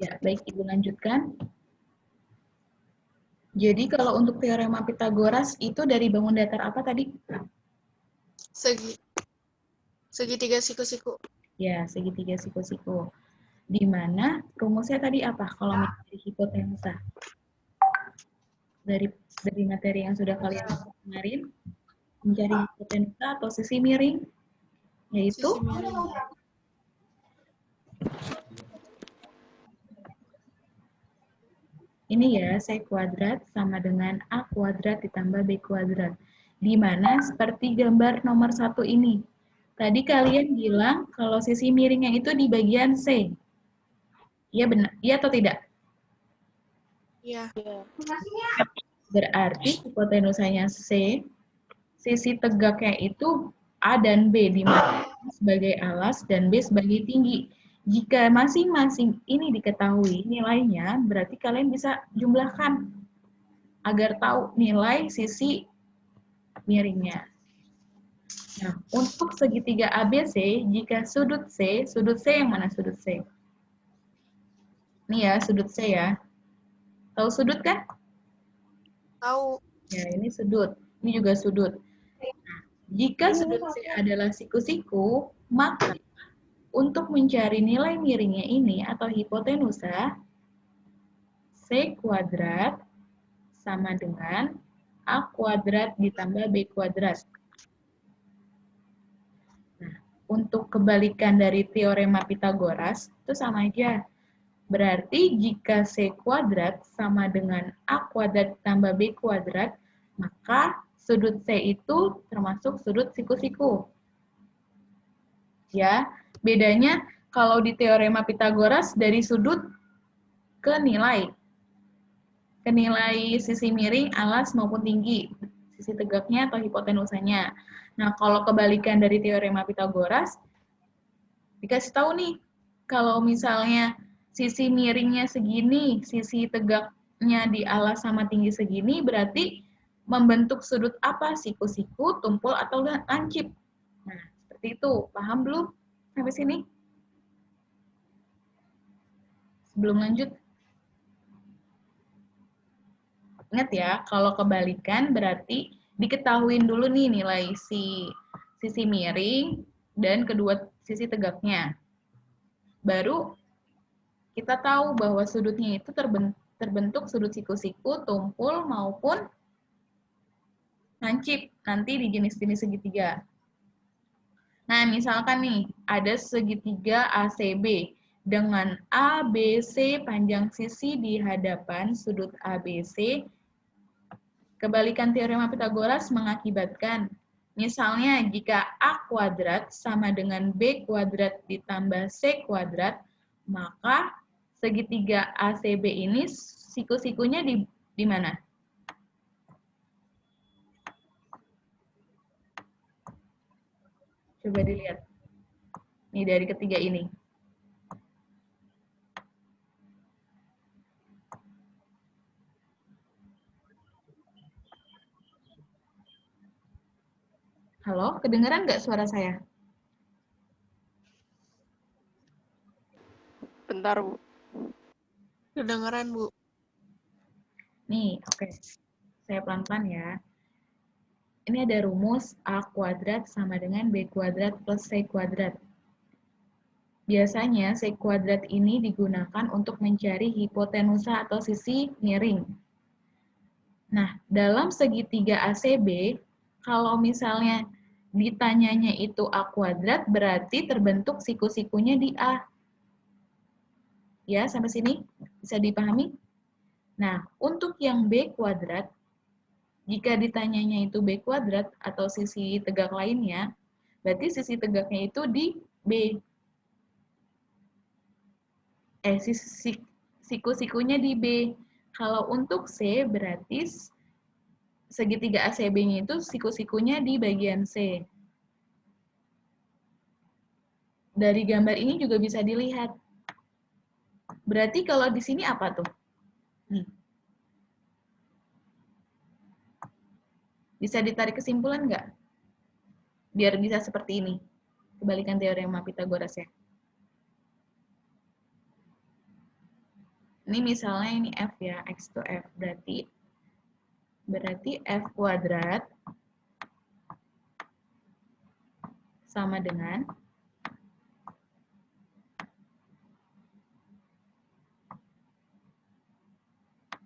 Ya, baik, Ibu lanjutkan. Jadi kalau untuk teorema Pitagoras itu dari bangun datar apa tadi? Segitiga siku-siku. Ya, segitiga siku-siku. Di mana rumusnya tadi apa kalau mencari hipotenusa? Dari materi yang sudah kalian bahas kemarin, mencari hipotenusa atau sisi miring, yaitu Sisi miring. ini ya, C kuadrat sama dengan A kuadrat ditambah B kuadrat. Di mana seperti gambar nomor 1 ini. Tadi kalian bilang kalau sisi miringnya itu di bagian C. Iya benar, iya atau tidak? Iya. Berarti hipotenusanya C, sisi tegaknya itu A dan B, di mana A sebagai alas dan B sebagai tinggi. Jika masing-masing ini diketahui nilainya, berarti kalian bisa jumlahkan agar tahu nilai sisi miringnya. Nah, untuk segitiga ABC, jika sudut C yang mana sudut C? Ini ya, sudut C ya. Tahu sudut kan? Tahu. Ya, ini sudut. Ini juga sudut. Nah, jika sudut C adalah siku-siku, maka untuk mencari nilai miringnya ini atau hipotenusa, C kuadrat sama dengan A kuadrat ditambah B kuadrat. Nah, untuk kebalikan dari teorema Pitagoras, itu sama aja. Berarti jika C kuadrat sama dengan A kuadrat ditambah B kuadrat, maka sudut C itu termasuk sudut siku-siku. Ya, bedanya kalau di teorema Pitagoras dari sudut ke nilai. Ke nilai sisi miring, alas maupun tinggi, sisi tegaknya atau hipotenusanya. Nah, kalau kebalikan dari teorema Pitagoras, dikasih tahu nih, kalau misalnya sisi miringnya segini, sisi tegaknya di alas sama tinggi segini, berarti membentuk sudut apa? Siku-siku, tumpul, atau lancip. Nah, seperti itu. Paham belum sampai sini? Sebelum lanjut, ingat ya, kalau kebalikan berarti diketahuin dulu nih nilai sisi miring dan kedua sisi tegaknya. Baru kita tahu bahwa sudutnya itu terbentuk sudut siku-siku, tumpul, maupun lancip nanti di jenis-jenis segitiga. Nah, misalkan nih, ada segitiga ACB dengan ABC panjang sisi di hadapan sudut ABC. Kebalikan teorema Pitagoras mengakibatkan, misalnya jika A kuadrat sama dengan B kuadrat ditambah C kuadrat, maka segitiga ACB ini siku-sikunya di mana? Coba dilihat. Nih dari ketiga ini. Halo, kedengeran nggak suara saya? Bentar, Bu. Kedengeran, Bu. Nih, oke. Saya pelan-pelan ya. Ini ada rumus A kuadrat sama dengan B kuadrat plus C kuadrat. Biasanya C kuadrat ini digunakan untuk mencari hipotenusa atau sisi miring. Nah, dalam segitiga ACB, kalau misalnya ditanyanya itu A kuadrat, berarti terbentuk siku-sikunya di A. Ya, sampai sini bisa dipahami? Nah, untuk yang B kuadrat, jika ditanyanya itu B kuadrat atau sisi tegak lainnya, berarti sisi tegaknya itu di B. Siku-sikunya di B. Kalau untuk C, berarti segitiga ACB-nya itu siku-sikunya di bagian C. Dari gambar ini juga bisa dilihat. Berarti kalau di sini apa tuh? Nih. Bisa ditarik kesimpulan nggak? Biar bisa seperti ini. Kebalikan teorema Pitagoras ya. Ini misalnya ini F ya, X to F. Berarti F kuadrat sama dengan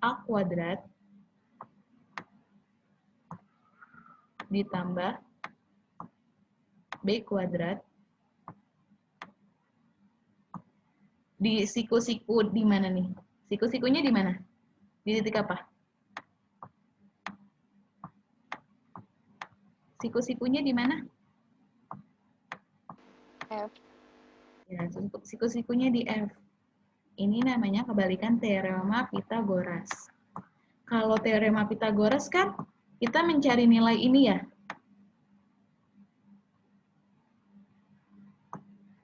A kuadrat ditambah B kuadrat di siku-siku di mana nih? Siku-sikunya di mana? Di titik apa? Siku-sikunya di mana? F. Ya, siku-sikunya di F. Ini namanya kebalikan teorema Pitagoras. Kalau teorema Pitagoras kan kita mencari nilai ini ya.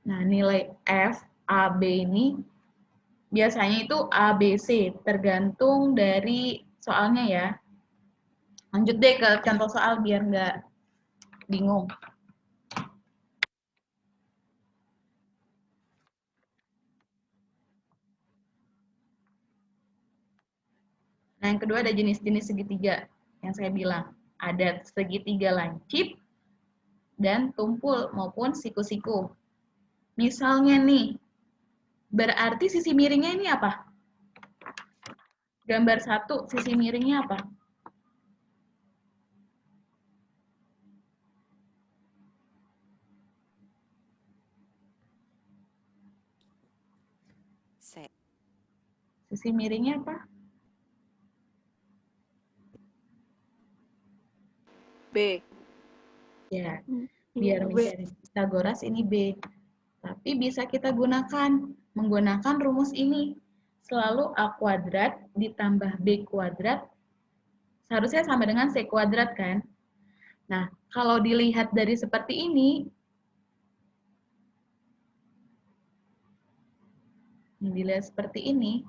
Nah, nilai F, A, B ini biasanya itu A, B, C, tergantung dari soalnya ya. Lanjut deh ke contoh soal biar nggak bingung. Nah, yang kedua ada jenis-jenis segitiga yang saya bilang. Ada segitiga lancip dan tumpul maupun siku-siku. Misalnya nih, berarti sisi miringnya ini apa? Gambar 1, sisi miringnya apa? C. Sisi miringnya apa? B. Ya, Iya, biar B. mencari Pitagoras ini B. Tapi bisa kita menggunakan rumus ini. Selalu A kuadrat ditambah B kuadrat seharusnya sama dengan C kuadrat kan? Nah, kalau dilihat dari seperti ini, dilihat seperti ini,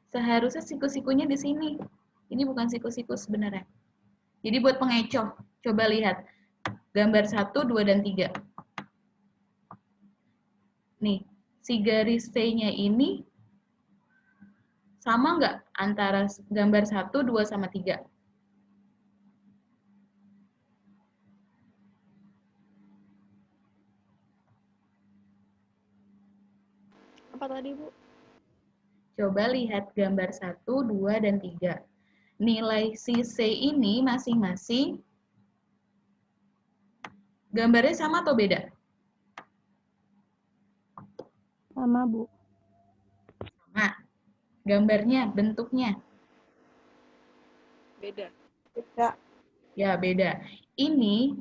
seharusnya siku-sikunya di sini. Ini bukan siku-siku sebenarnya. Jadi buat pengecoh, coba lihat gambar 1, 2, dan 3. Nih, si garis C-nya ini sama nggak antara gambar 1, 2, sama 3? Apa tadi, Bu? Coba lihat gambar 1, 2, dan 3. Nilai si C ini masing-masing gambarnya sama atau beda? Sama, Bu. Sama. Gambarnya, bentuknya. Beda. Beda. Ya, beda. Ini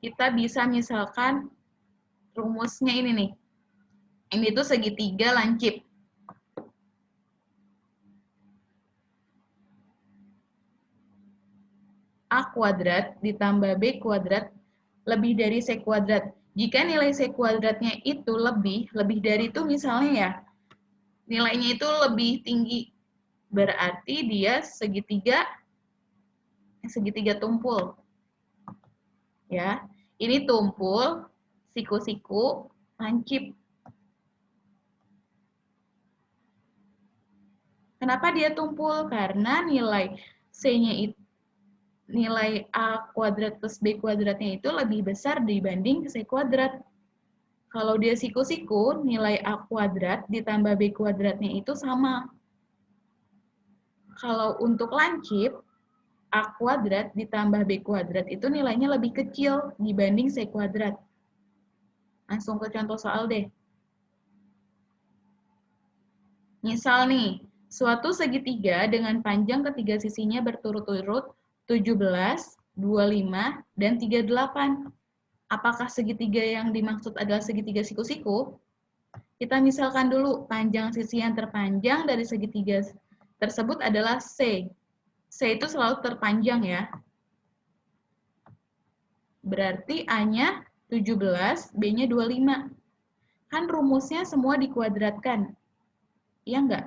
kita bisa misalkan rumusnya ini nih. Ini tuh segitiga lancip. A kuadrat ditambah B kuadrat lebih dari C kuadrat. Jika nilai C kuadratnya itu lebih dari itu misalnya ya, nilainya itu lebih tinggi. Berarti dia segitiga tumpul. Ya, ini tumpul, siku-siku, lancip. Kenapa dia tumpul? Karena nilai C-nya itu nilai A kuadrat plus B kuadratnya itu lebih besar dibanding C kuadrat. Kalau dia siku-siku, nilai A kuadrat ditambah B kuadratnya itu sama. Kalau untuk lancip, A kuadrat ditambah B kuadrat itu nilainya lebih kecil dibanding C kuadrat. Langsung ke contoh soal deh. Misal nih, suatu segitiga dengan panjang ketiga sisinya berturut-turut 17, 25, dan 38. Apakah segitiga yang dimaksud adalah segitiga siku-siku? Kita misalkan dulu panjang sisi yang terpanjang dari segitiga tersebut adalah C. C itu selalu terpanjang ya. Berarti A-nya 17, B-nya 25. Kan rumusnya semua dikuadratkan. Iya enggak?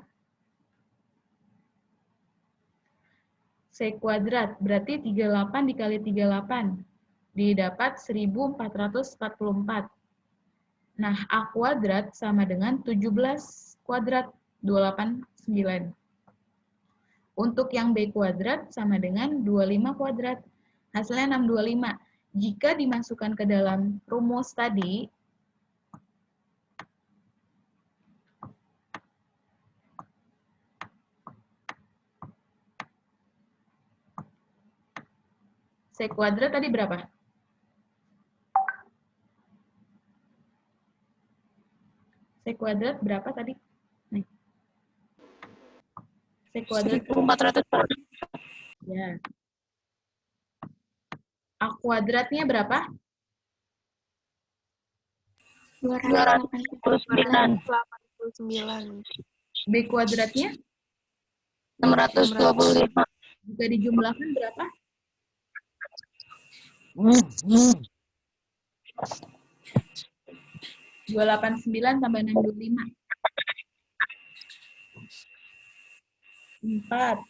C kuadrat berarti 38 dikali 38 didapat 1444. Nah, A kuadrat sama dengan 17 kuadrat, 289. Untuk yang B kuadrat sama dengan 25 kuadrat. Hasilnya 625. Jika dimasukkan ke dalam rumus tadi, C kuadrat tadi berapa? C kuadrat berapa tadi? Nih. C kuadrat 1400. ya. A kuadratnya berapa? 289. 89. B kuadratnya? 625. Jika dijumlahkan berapa? 289 tambah 625. 4.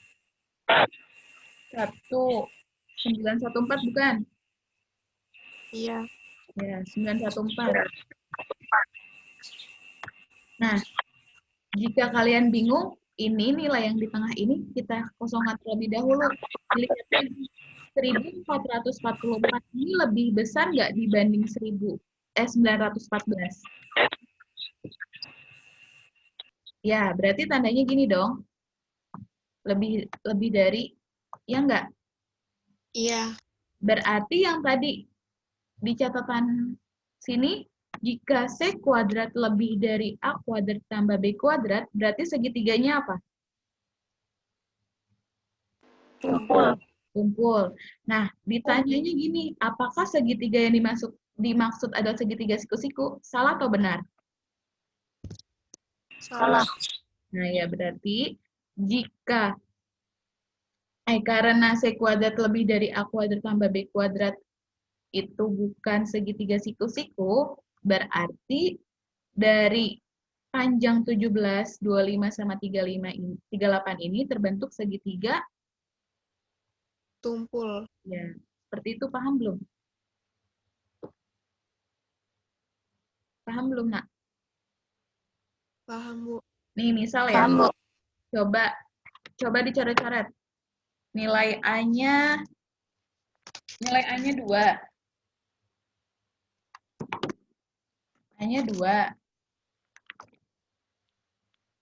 1. 914 bukan? Iya. Ya, 914. Nah, jika kalian bingung, ini nilai yang di tengah ini kita kosongkan terlebih dahulu. Dilihat lagi. 1444 ini lebih besar nggak dibanding 914? Ya, berarti tandanya gini dong. Lebih dari, ya nggak? Iya. Berarti yang tadi di catatan sini, jika C kuadrat lebih dari A kuadrat tambah B kuadrat, berarti segitiganya apa? Kumpul. Nah, ditanyanya gini, apakah segitiga yang dimaksud adalah segitiga siku-siku? Salah atau benar? Salah. Nah, ya berarti jika karena C kuadrat lebih dari A kuadrat tambah B kuadrat itu bukan segitiga siku-siku, berarti dari panjang 17, 25 sama 35 ini, 38 ini terbentuk segitiga Tumpul. ya. Seperti itu, paham belum? Paham belum, Nak? Paham, Bu. Nih, misal ya. Paham, Bu. Coba dicoret-coret. Nilai A-nya 2. A-nya 2.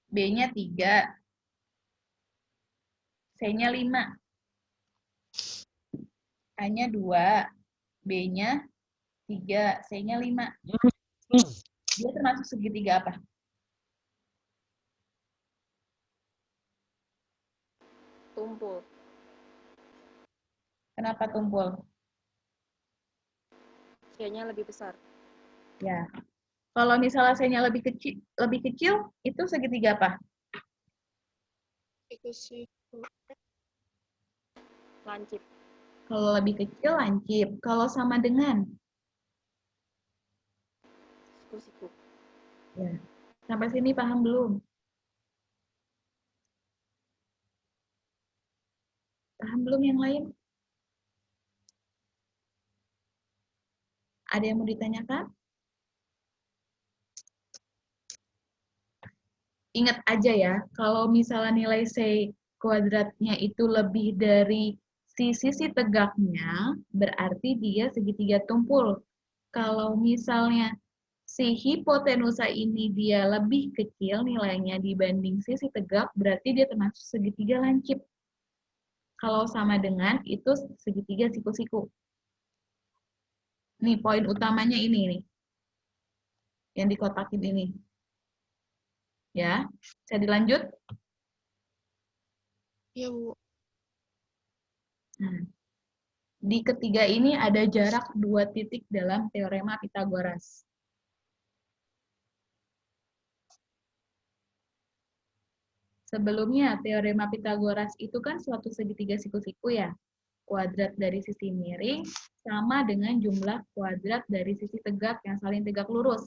B-nya 3. C-nya 5. A-nya 2. B-nya 3. C-nya 5. Dia termasuk segitiga apa? Tumpul. Kenapa tumpul? C-nya lebih besar. Ya. Kalau misalnya C-nya lebih kecil, itu segitiga apa? Siku-siku. Lancip. Kalau lebih kecil, lancip. Kalau sama dengan? Siku-siku. Ya. Sampai sini paham belum? Paham belum yang lain? Ada yang mau ditanyakan? Ingat aja ya, kalau misalnya nilai C kuadratnya itu lebih dari sisi tegaknya, berarti dia segitiga tumpul. Kalau misalnya si hipotenusa ini dia lebih kecil nilainya dibanding sisi tegak, berarti dia termasuk segitiga lancip. Kalau sama dengan itu segitiga siku-siku. Nih, poin utamanya ini nih. Yang dikotakin ini. Ya, saya dilanjut? Iya, Bu. Nah, di ketiga ini ada jarak 2 titik dalam teorema Pitagoras. Sebelumnya, teorema Pitagoras itu kan suatu segitiga siku-siku ya. Kuadrat dari sisi miring sama dengan jumlah kuadrat dari sisi tegak yang saling tegak lurus.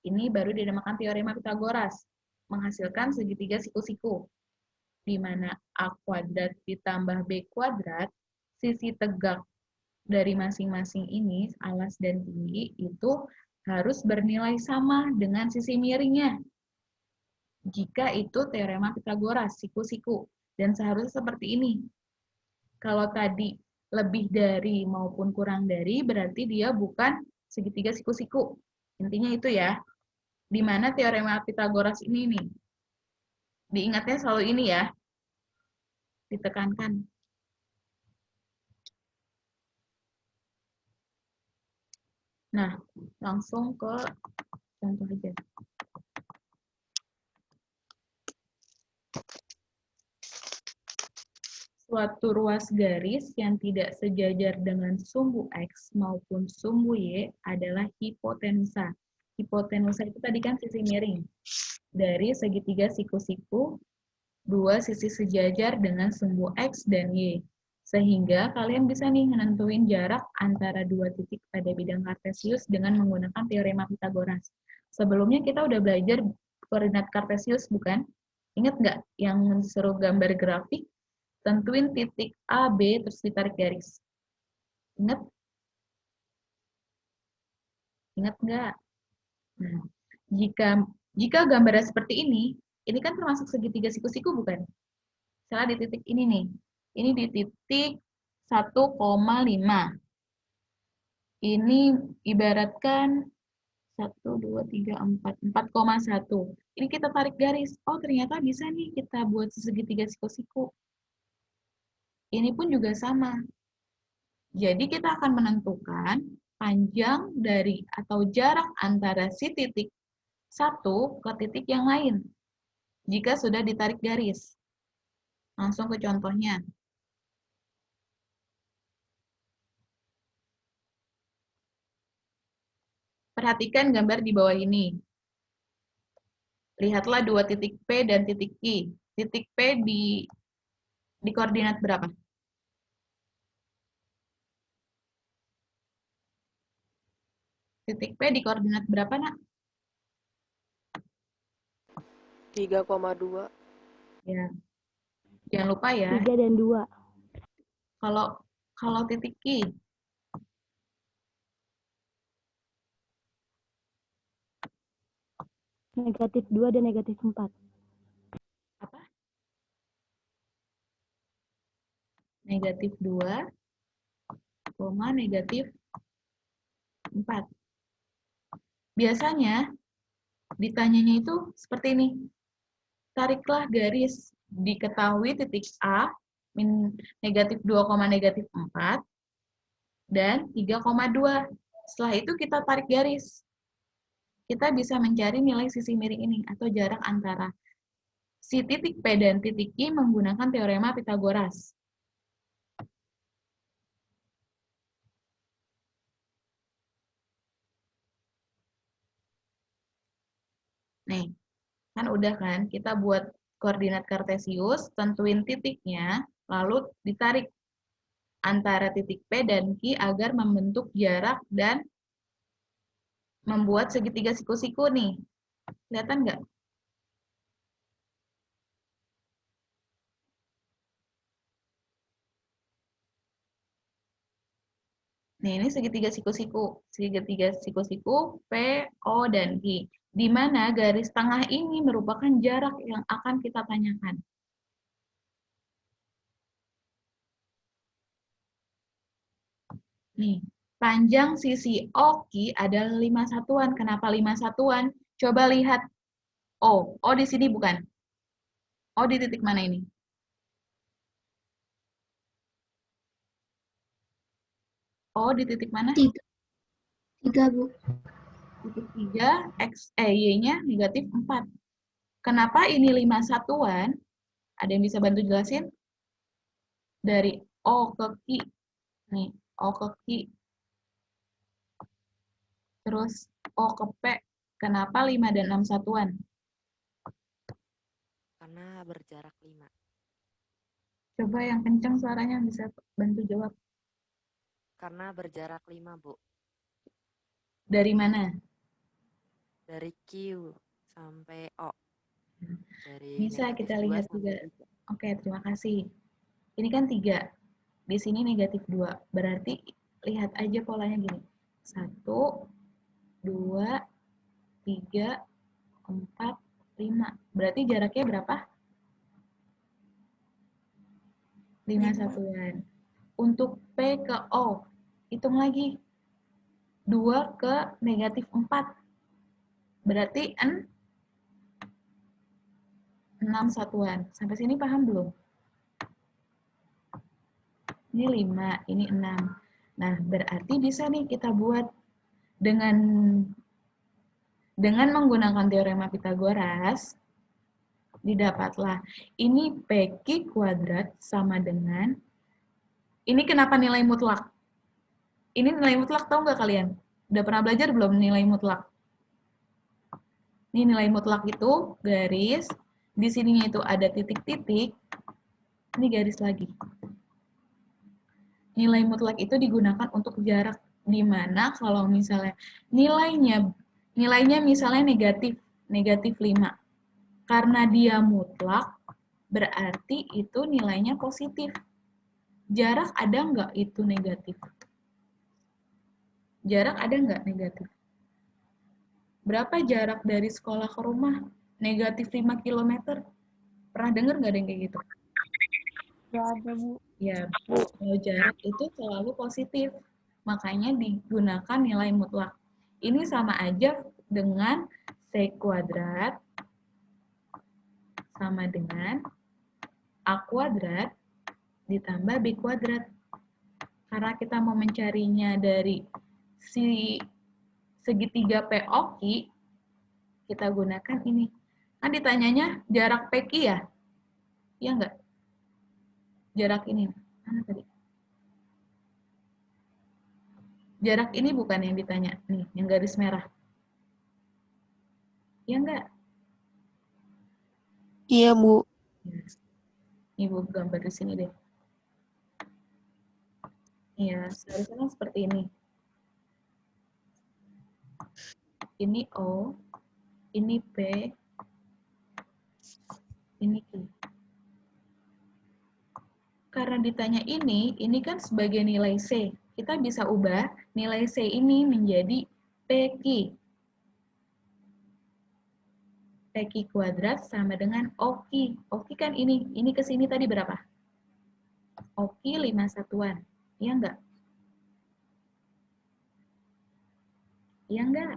Ini baru dinamakan teorema Pitagoras, menghasilkan segitiga siku-siku, di mana A kuadrat ditambah B kuadrat, sisi tegak dari masing-masing ini, alas dan tinggi, itu harus bernilai sama dengan sisi miringnya. Jika itu teorema Pitagoras, siku-siku. Dan seharusnya seperti ini. Kalau tadi lebih dari maupun kurang dari, berarti dia bukan segitiga siku-siku. Intinya itu ya. Di mana teorema Pitagoras ini nih. Diingatnya selalu ini ya. Ditekankan. Nah, langsung ke contoh aja. Suatu ruas garis yang tidak sejajar dengan sumbu X maupun sumbu Y adalah hipotenusa. Hipotenusa itu tadi kan sisi miring. Dari segitiga siku-siku, dua sisi sejajar dengan sumbu X dan Y. Sehingga kalian bisa nih menentuin jarak antara dua titik pada bidang kartesius dengan menggunakan teorema Pitagoras. Sebelumnya kita udah belajar koordinat kartesius, bukan? Ingat nggak yang disuruh gambar grafik? Tentuin titik A, B, terus ditarik garis. Ingat? Ingat nggak? Nah, jika gambarnya seperti ini kan termasuk segitiga siku-siku, bukan? Misalnya di titik ini nih. Ini di titik 1,5. Ini ibaratkan 1, 2, 3, 4, 4,1. Ini kita tarik garis. Oh, ternyata bisa nih kita buat segitiga siku-siku. Ini pun juga sama. Jadi kita akan menentukan panjang dari atau jarak antara si titik satu ke titik yang lain. Jika sudah ditarik garis. Langsung ke contohnya. Perhatikan gambar di bawah ini. Lihatlah dua titik P dan titik Q. Titik P di koordinat berapa? Titik P di koordinat berapa, nak? 3,2. Ya. Jangan lupa ya. 3 dan 2. Kalau titik Q, Negatif 2 dan negatif 4. apa? Negatif 2, negatif 4. Biasanya ditanyanya itu seperti ini. Tariklah garis. Diketahui titik A negatif 2, negatif 4 dan 3,2. Setelah itu kita tarik garis. Kita bisa mencari nilai sisi miring ini atau jarak antara si titik P dan titik Q menggunakan teorema Pitagoras. Nih, kan udah kan kita buat koordinat kartesius, tentuin titiknya, lalu ditarik antara titik P dan Q agar membentuk jarak dan membuat segitiga siku-siku nih. Kelihatan nggak? Nah, ini segitiga siku-siku. Segitiga siku-siku P, O, dan Q. Di mana garis tengah ini merupakan jarak yang akan kita tanyakan. Nih, panjang sisi OQ adalah 5 satuan. Kenapa 5 satuan? Coba lihat O. O di sini bukan? O di titik mana ini? O di titik mana? 3, Bu. Titik 3, Y-nya negatif 4. Kenapa ini 5 satuan? Ada yang bisa bantu jelasin? Dari O ke Q. Nih, O ke Q. Terus O ke P. Kenapa 5 dan 6 satuan? Karena berjarak 5. Coba yang kencang suaranya bisa bantu jawab. Karena berjarak 5, Bu. Dari mana? Dari Q sampai O. Dari Bisa negatif kita 2 lihat sampai juga. 3. Oke, terima kasih. Ini kan 3. Di sini negatif 2. Berarti lihat aja polanya gini. 1, 2, 3, 4, 5. Berarti jaraknya berapa? 5 satuan. Untuk P ke O, hitung lagi. 2 ke negatif 4. Berarti 6 satuan. Sampai sini paham belum? Ini 5, ini 6. Nah, berarti bisa nih kita buat dengan menggunakan teorema Pitagoras, didapatlah ini PQ kuadrat sama dengan, ini kenapa nilai mutlak? Ini nilai mutlak, tahu nggak kalian? Udah pernah belajar belum nilai mutlak? Ini nilai mutlak itu garis, di sininya itu ada titik-titik, ini garis lagi. Nilai mutlak itu digunakan untuk jarak, di mana kalau misalnya nilainya misalnya negatif 5. Karena dia mutlak, berarti itu nilainya positif. Jarak ada nggak itu negatif? Jarak ada nggak negatif? Berapa jarak dari sekolah ke rumah? Negatif 5 km. Pernah dengar nggak ada yang kayak gitu? Nggak ada, Bu. Ya, kalau jarak itu selalu positif. Makanya digunakan nilai mutlak. Ini sama aja dengan C kuadrat sama dengan A kuadrat ditambah B kuadrat. Karena kita mau mencarinya dari segitiga POQ, kita gunakan ini. Kan ditanyanya jarak PQ ya? Iya enggak? Jarak ini. Mana tadi? Jarak ini bukan yang ditanya. Nih, yang garis merah. Iya enggak? Iya, Bu. Ibu gambar di sini deh. Iya, seharusnya seperti ini. Ini O, ini P, ini Q. Karena ditanya ini kan sebagai nilai C. Kita bisa ubah nilai C ini menjadi PQ. PQ kuadrat sama dengan OQ. OQ kan ini ke sini tadi berapa? OQ 5 satuan. Iya enggak? Iya enggak?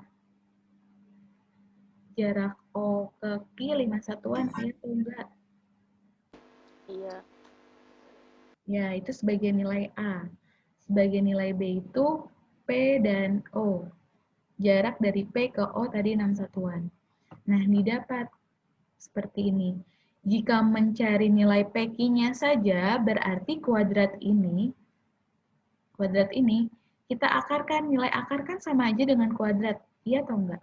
Jarak O ke Q 5 satuan, iya atau enggak? Iya. Ya, itu sebagai nilai A. Sebagai nilai B itu P dan O. Jarak dari P ke O tadi 6 satuan. Nah, didapat seperti ini. Jika mencari nilai PQ-nya saja, berarti kuadrat ini, kita akarkan. Nilai akar kan sama aja dengan kuadrat. Iya atau enggak?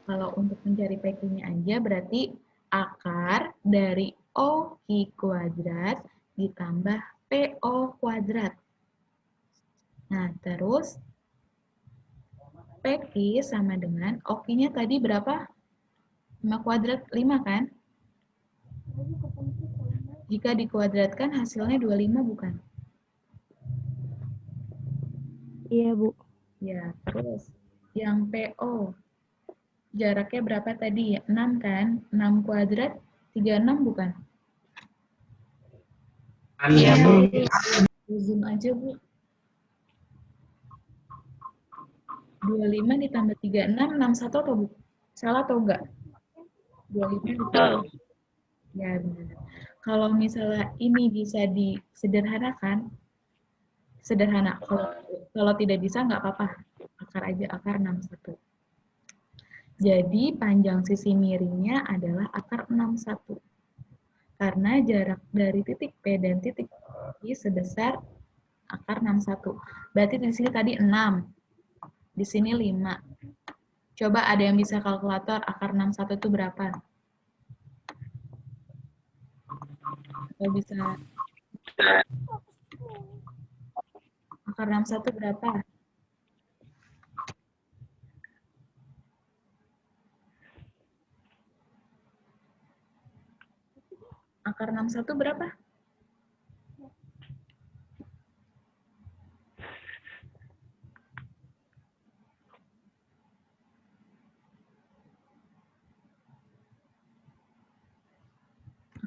Kalau untuk mencari PQ-nya aja, berarti akar dari OQ kuadrat ditambah PO kuadrat. Nah, terus PQ sama dengan OQ-nya tadi berapa? 5 kuadrat, 5 kan? Jika dikuadratkan hasilnya 25 bukan? Iya, Bu. Ya, terus yang PO. Jaraknya berapa tadi? 6 kan? 6 kuadrat, 36 bukan? Iya, Bu. Zoom aja, Bu. 25 ditambah 36, 61 atau bu? Salah atau enggak? 25 ditambah. Ya, benar. Kalau misalnya ini bisa disederhanakan, sederhana. Kalau tidak bisa, nggak apa-apa. Akar aja, akar 61. Jadi, panjang sisi miringnya adalah akar 61. Karena jarak dari titik P dan titik Q sebesar akar 61. Berarti di sini tadi 6. Di sini 5. Coba ada yang bisa kalkulator akar 61 itu berapa? Atau bisa akar 61 berapa? Akar 61 berapa?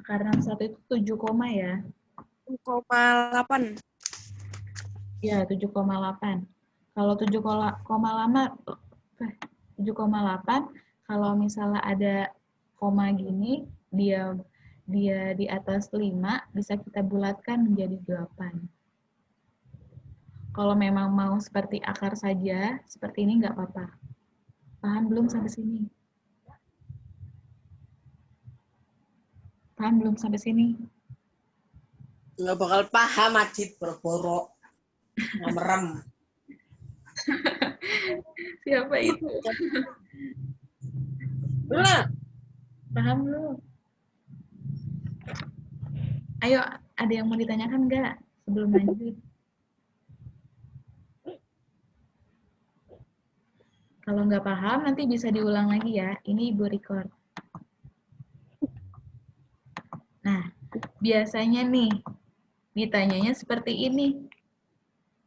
Karena 1 itu 7 koma ya. 7,8. Ya, 7,8. Kalau 7,8, kalau misalnya ada koma gini, dia di atas 5, bisa kita bulatkan menjadi 8. Kalau memang mau seperti akar saja, seperti ini nggak apa-apa. Paham belum sampai sini? Paham belum sampai sini? Nggak bakal paham, Adit, boro-boro. Nggak merem. Siapa itu? Bener. Paham belum? Ayo, ada yang mau ditanyakan nggak sebelum lanjut? Kalau nggak paham, nanti bisa diulang lagi ya. Ini Ibu record. Nah, biasanya nih, ditanyanya seperti ini.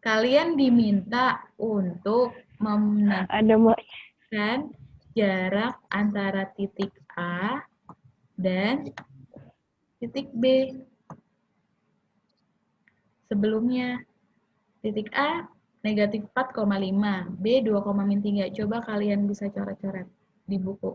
Kalian diminta untuk Ada Mbak. menentukan jarak antara titik A dan titik B. Sebelumnya, titik A negatif 4,5, B 2,3. Coba kalian bisa coret-coret di buku.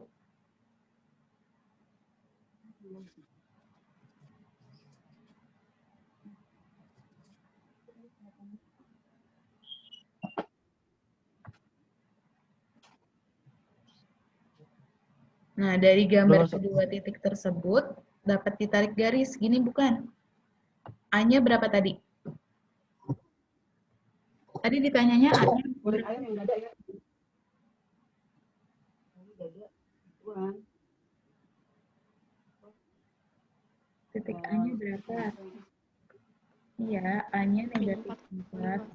Nah, dari gambar kedua titik tersebut, dapat ditarik garis. Gini bukan? A-nya berapa tadi? Tadi ditanyanya A-nya berapa? Titik A-nya berapa? Iya, A-nya negatif 4.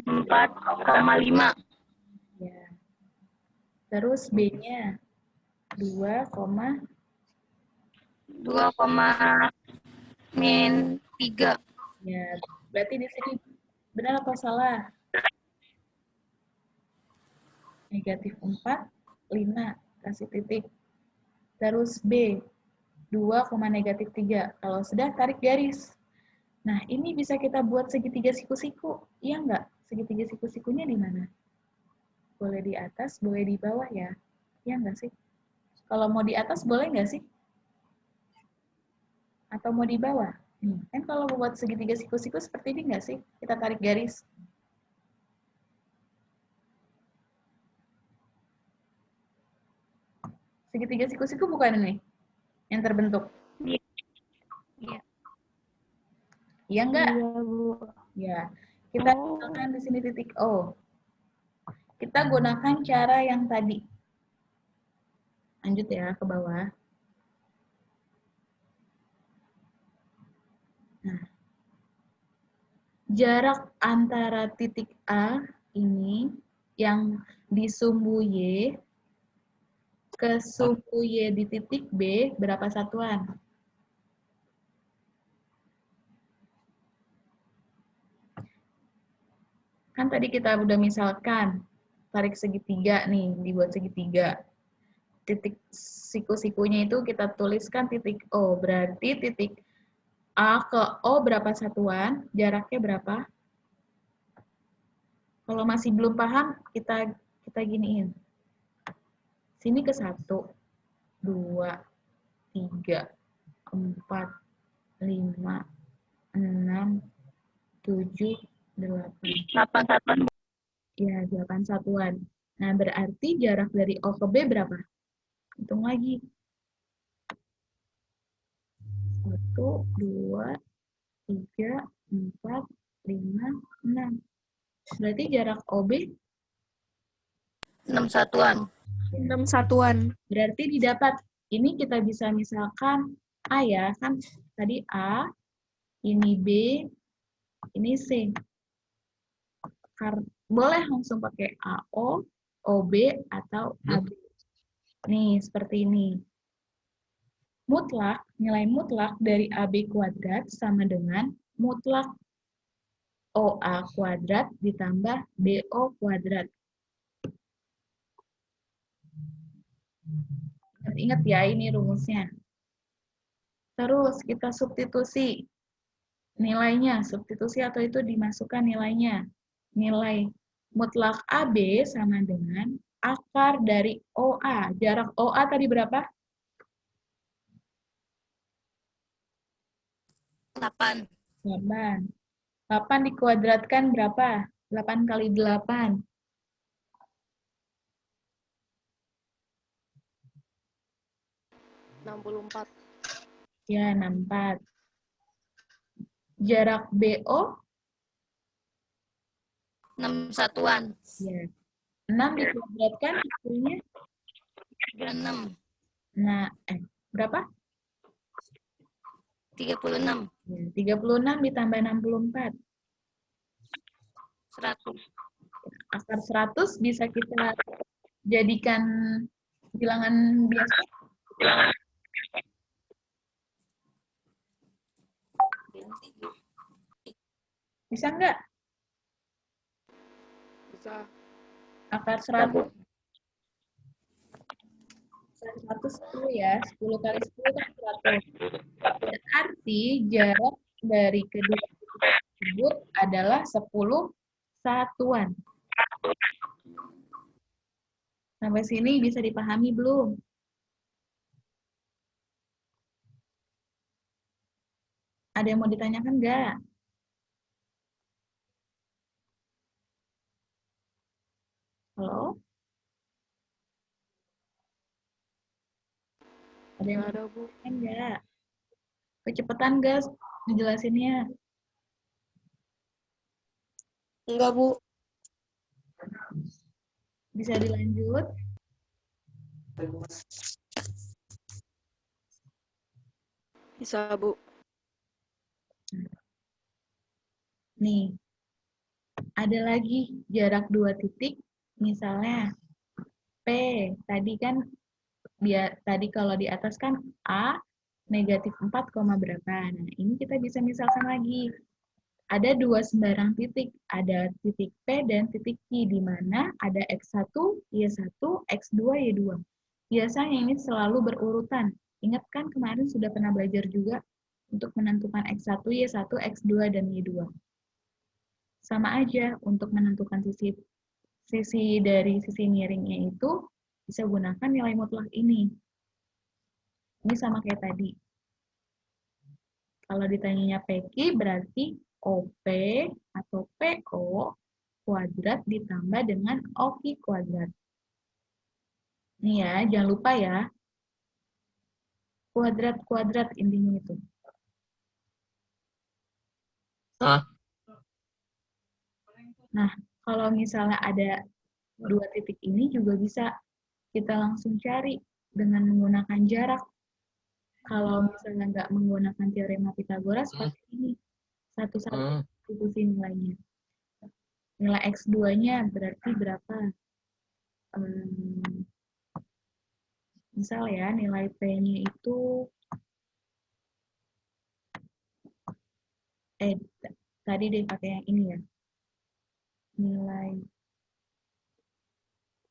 4,5. Ya. Terus B-nya 2, 2,-3. ya. Berarti di sini benar atau salah? Negatif 4, 5. Kasih titik. Terus B, 2, negatif 3. Kalau sudah, tarik garis. Nah, ini bisa kita buat segitiga siku-siku. Iya nggak? Segitiga siku-sikunya di mana? Boleh di atas, boleh di bawah ya. Iya nggak sih? Kalau mau di atas, boleh nggak sih? Atau mau di bawah? Kan kalau membuat segitiga siku-siku seperti ini nggak sih? Kita tarik garis. Segitiga siku-siku bukan ini? Yang terbentuk. Iya. Iya nggak? Iya, Bu. Ya. Kita gunakan di sini titik O. Kita gunakan cara yang tadi. Lanjut ya ke bawah. Nah, jarak antara titik A ini yang di sumbu Y ke sumbu Y di titik B berapa satuan? Kan tadi kita udah misalkan tarik segitiga nih, dibuat segitiga. Titik siku-sikunya itu kita tuliskan titik O. Berarti titik A ke O berapa satuan? Jaraknya berapa? Kalau masih belum paham, kita giniin. Sini ke 1, 2, 3, 4, 5, 6, 7, 8. 8 satuan. Ya, 8 satuan. Nah, berarti jarak dari O ke B berapa? Hitung lagi. 1, 2, 3, 4, 5, 6. Berarti jarak OB 6 satuan. 6 satuan. berarti didapat. Ini kita bisa misalkan A ya, kan tadi A, ini B, ini C. Boleh langsung pakai AO, OB, atau AB. Nih, seperti ini. Mutlak, nilai mutlak dari AB kuadrat sama dengan mutlak OA kuadrat ditambah BO kuadrat. Ingat ya, ini rumusnya. Terus kita substitusi nilainya, substitusi atau itu dimasukkan nilainya. Nilai mutlak AB sama dengan akar dari OA. Jarak OA tadi berapa? 8. 8. 8 dikuadratkan berapa? 8 kali 8. 64. Ya, 64. Jarak BO? 6 satuan. Ya. 6 dikuadratkan hasilnya? 36. Nah, berapa? 36. Ya, 36 ditambah 64. 100. Akar 100 bisa kita jadikan bilangan biasa. Bisa nggak? Bisa. Akar 100. Akar 100 10 ya. 10 kali 10 kan 100. Berarti jarak dari kedua titik tersebut adalah 10 satuan. Sampai sini bisa dipahami belum? Ada yang mau ditanyakan nggak? Halo? Ada yang mau ditanyakan nggak? Kecepatan guys, ngejelasinnya. Enggak, Bu. Bisa dilanjut? Bisa, Bu. Nih, ada lagi jarak dua titik, misalnya P. Tadi kan, tadi kalau di atas kan A negatif 4, berapa. Nah, ini kita bisa misalkan lagi. Ada dua sembarang titik, ada titik P dan titik Q, di mana ada X1, Y1, X2, Y2. Biasanya ini selalu berurutan. Ingat kan kemarin sudah pernah belajar juga untuk menentukan X1, Y1, X2, dan Y2. Sama aja untuk menentukan sisi dari sisi miringnya itu bisa gunakan nilai mutlak ini. Ini sama kayak tadi. Kalau ditanyanya PQ berarti OP atau PO kuadrat ditambah dengan OQ kuadrat. Nih ya, jangan lupa ya. Kuadrat-kuadrat intinya itu. Nah, kalau misalnya ada dua titik ini juga bisa kita langsung cari dengan menggunakan jarak. Kalau misalnya nggak menggunakan teorema Pitagoras, pasti ini satu-satu substitusi nilainya. Nilai X2-nya berarti berapa? Misal ya, nilai P-nya itu tadi deh pakai yang ini ya.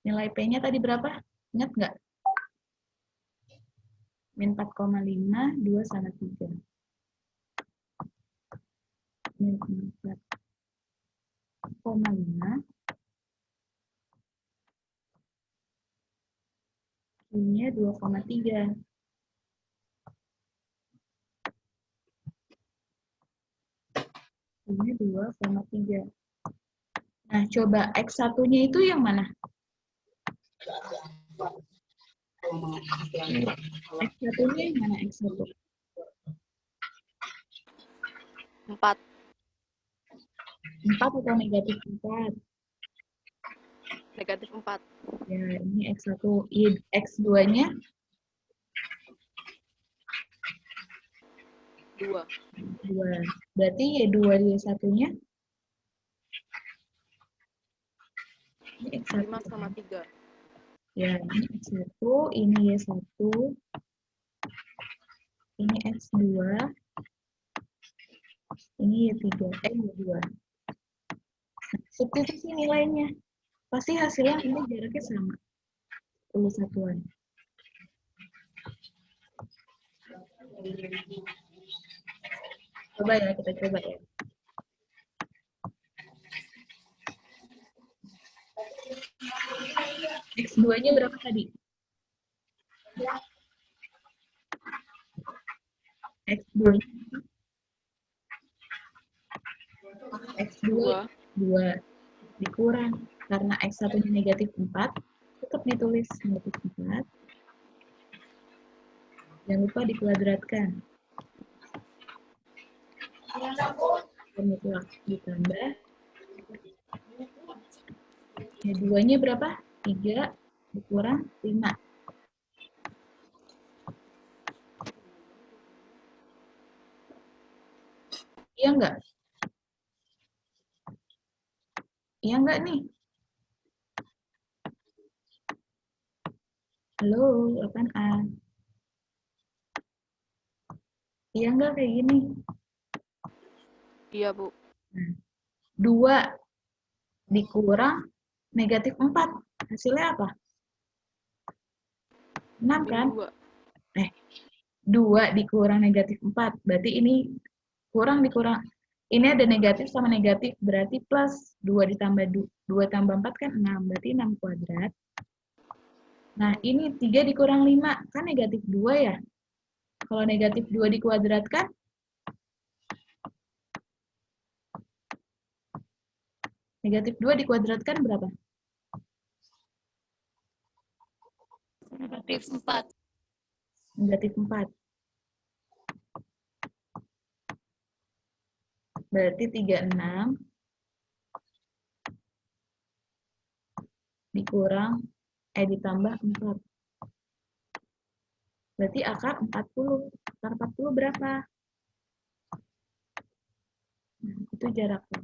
Nilai P-nya tadi berapa? Ingat nggak? Min 4,5, 2 sama 3. Min 4,5. Q-nya 2,3. Q-nya 2,3. Nah, coba X1-nya itu yang mana? X1-nya yang mana X1? 4. 4 atau negatif 4? Negatif 4. Ya, ini X1. X2-nya? 2. 2. Berarti Y2 Y1-nya? Ini X1. 5 sama 3. Ya, ini X1, ini Y1, ini X2, ini Y3, Y2. Substitusi nilainya. Pasti hasilnya ini jaraknya sama. 10 satuan. Coba ya, kita coba ya. X2-nya berapa tadi? X2 X2 2. 2 dikurang karena X1-nya negatif 4, tetap ditulis negatif 4. Jangan lupa dikuadratkan. Mutlak ditambah. Ya, 2-nya berapa? 3 dikurang 5. Iya enggak? Iya enggak nih? Halo, 8A. Iya enggak kayak gini? Iya, Bu. 2 dikurang negatif 4. Hasilnya apa? 6 kan? 2 dikurang negatif 4. Berarti ini dikurang. Ini ada negatif sama negatif, berarti plus 2 ditambah 2 tambah 4 kan 6, berarti 6 kuadrat. Nah, ini 3 dikurang 5, kan negatif 2 ya? Kalau negatif 2 dikuadratkan, negatif 2 dikuadratkan berapa? Negatif 4. Negatif 4. Berarti 36 ditambah 4. Berarti akar 40. Akar 40 berapa? Nah, itu jaraknya.